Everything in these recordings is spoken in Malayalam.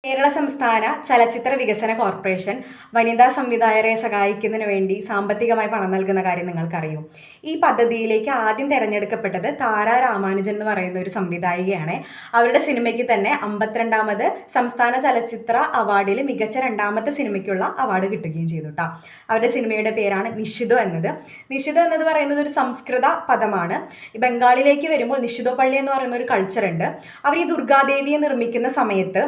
കേരള സംസ്ഥാന ചലച്ചിത്ര വികസന കോർപ്പറേഷൻ വനിതാ സംവിധായകരെ സഹായിക്കുന്നതിന് വേണ്ടി സാമ്പത്തികമായി പണം നൽകുന്ന കാര്യം നിങ്ങൾക്കറിയും. ഈ പദ്ധതിയിലേക്ക് ആദ്യം തിരഞ്ഞെടുക്കപ്പെട്ടത് താര രാമാനുജൻ എന്ന് പറയുന്ന ഒരു സംവിധായികയാണ്. അവരുടെ സിനിമയ്ക്ക് തന്നെ 52ാമത് സംസ്ഥാന ചലച്ചിത്ര അവാർഡിൽ മികച്ച രണ്ടാമത്തെ സിനിമയ്ക്കുള്ള അവാർഡ് കിട്ടുകയും ചെയ്തു കേട്ടോ. അവരുടെ സിനിമയുടെ പേരാണ് നിഷിദോ എന്നത്. നിഷിദോ എന്നത് പറയുന്നത് ഒരു സംസ്കൃത പദമാണ്. ബംഗാളിലേക്ക് വരുമ്പോൾ നിഷിദോ പള്ളി എന്ന് പറയുന്ന ഒരു കൾച്ചർ ഉണ്ട്. അവർ ഈ ദുർഗാദേവിയെ നിർമ്മിക്കുന്ന സമയത്ത്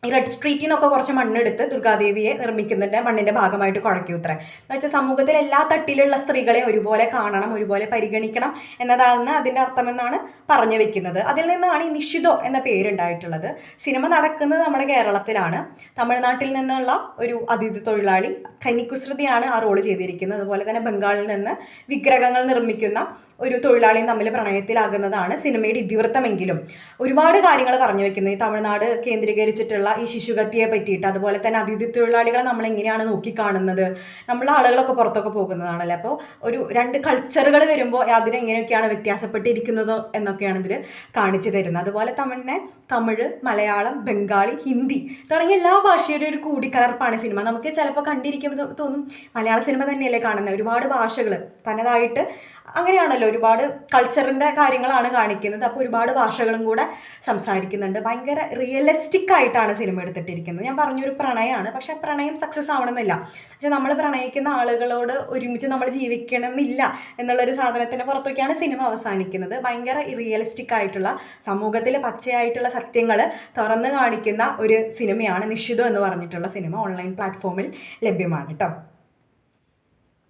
ഈ റെഡ് സ്ട്രീറ്റിൽ നിന്നൊക്കെ കുറച്ച് മണ്ണെടുത്ത് ദുർഗാദേവിയെ നിർമ്മിക്കുന്നതിൻ്റെ മണ്ണിൻ്റെ ഭാഗമായിട്ട് കുഴയ്ക്കൂത്രേ. എന്ന് വെച്ചാൽ സമൂഹത്തിൽ എല്ലാ തട്ടിലുള്ള സ്ത്രീകളെ ഒരുപോലെ കാണണം, ഒരുപോലെ പരിഗണിക്കണം എന്നതാണ് അതിൻ്റെ അർത്ഥമെന്നാണ് പറഞ്ഞു വെക്കുന്നത്. അതിൽ നിന്നാണ് ഈ നിഷിദോ എന്ന പേരുണ്ടായിട്ടുള്ളത്. സിനിമ നടക്കുന്നത് നമ്മുടെ കേരളത്തിലാണ്. തമിഴ്നാട്ടിൽ നിന്നുള്ള ഒരു അതിഥി തൊഴിലാളി കനികുസൃതിയാണ് ആ റോള് ചെയ്തിരിക്കുന്നത്. അതുപോലെ തന്നെ ബംഗാളിൽ നിന്ന് വിഗ്രഹങ്ങൾ നിർമ്മിക്കുന്ന ഒരു തൊഴിലാളിയും തമ്മിൽ പ്രണയത്തിലാകുന്നതാണ് സിനിമയുടെ ഇതിവൃത്തമെങ്കിലും ഒരുപാട് കാര്യങ്ങൾ പറഞ്ഞു വെക്കുന്നത് ഈ തമിഴ്നാട് കേന്ദ്രീകരിച്ചിട്ടുള്ള ഈ ശിശുഹത്യയെ പറ്റിയിട്ട്. അതുപോലെ തന്നെ അതിഥി തൊഴിലാളികളെ നമ്മൾ എങ്ങനെയാണ് നോക്കിക്കാണുന്നത്, നമ്മളെ ആളുകളൊക്കെ പുറത്തൊക്കെ പോകുന്നതാണല്ലോ. അപ്പോൾ ഒരു രണ്ട് കൾച്ചറുകൾ വരുമ്പോൾ അതിനെങ്ങനെയൊക്കെയാണ് വ്യത്യാസപ്പെട്ടിരിക്കുന്നത് എന്നൊക്കെയാണ് ഇതിൽ കാണിച്ചു തരുന്നത്. അതുപോലെ തന്നെ തമിഴ്, മലയാളം, ബംഗാളി, ഹിന്ദി തുടങ്ങിയ എല്ലാ ഭാഷയുടെ ഒരു കൂടിക്കലർപ്പാണ് സിനിമ. നമുക്ക് ചിലപ്പോൾ കണ്ടിരിക്കുമ്പോൾ തോന്നും മലയാള സിനിമ തന്നെയല്ലേ കാണുന്നത്. ഒരുപാട് ഭാഷകൾ തനതായിട്ട് അങ്ങനെയാണല്ലോ, ഒരുപാട് കൾച്ചറിൻ്റെ കാര്യങ്ങളാണ് കാണിക്കുന്നത്. അപ്പോൾ ഒരുപാട് ഭാഷകളും കൂടെ സംസാരിക്കുന്നുണ്ട്. ഭയങ്കര റിയലിസ്റ്റിക് ആയിട്ടാണ് സിനിമ എടുത്തിട്ടിരിക്കുന്നത്. ഞാൻ പറഞ്ഞൊരു പ്രണയമാണ്, പക്ഷേ പ്രണയം സക്സസ് ആവണമെന്നില്ല. പക്ഷേ നമ്മൾ പ്രണയിക്കുന്ന ആളുകളോട് ഒരുമിച്ച് നമ്മൾ ജീവിക്കണമെന്നില്ല എന്നുള്ളൊരു സാധനത്തിൻ്റെ പുറത്തൊക്കെയാണ് സിനിമ അവസാനിക്കുന്നത്. ഭയങ്കര റിയലിസ്റ്റിക് ആയിട്ടുള്ള സമൂഹത്തിൽ പച്ചയായിട്ടുള്ള സത്യങ്ങൾ തുറന്ന് കാണിക്കുന്ന ഒരു സിനിമയാണ് നിഷിദോ എന്ന് പറഞ്ഞിട്ടുള്ള സിനിമ. ഓൺലൈൻ പ്ലാറ്റ്ഫോമിൽ ലഭ്യമാണ് കേട്ടോ.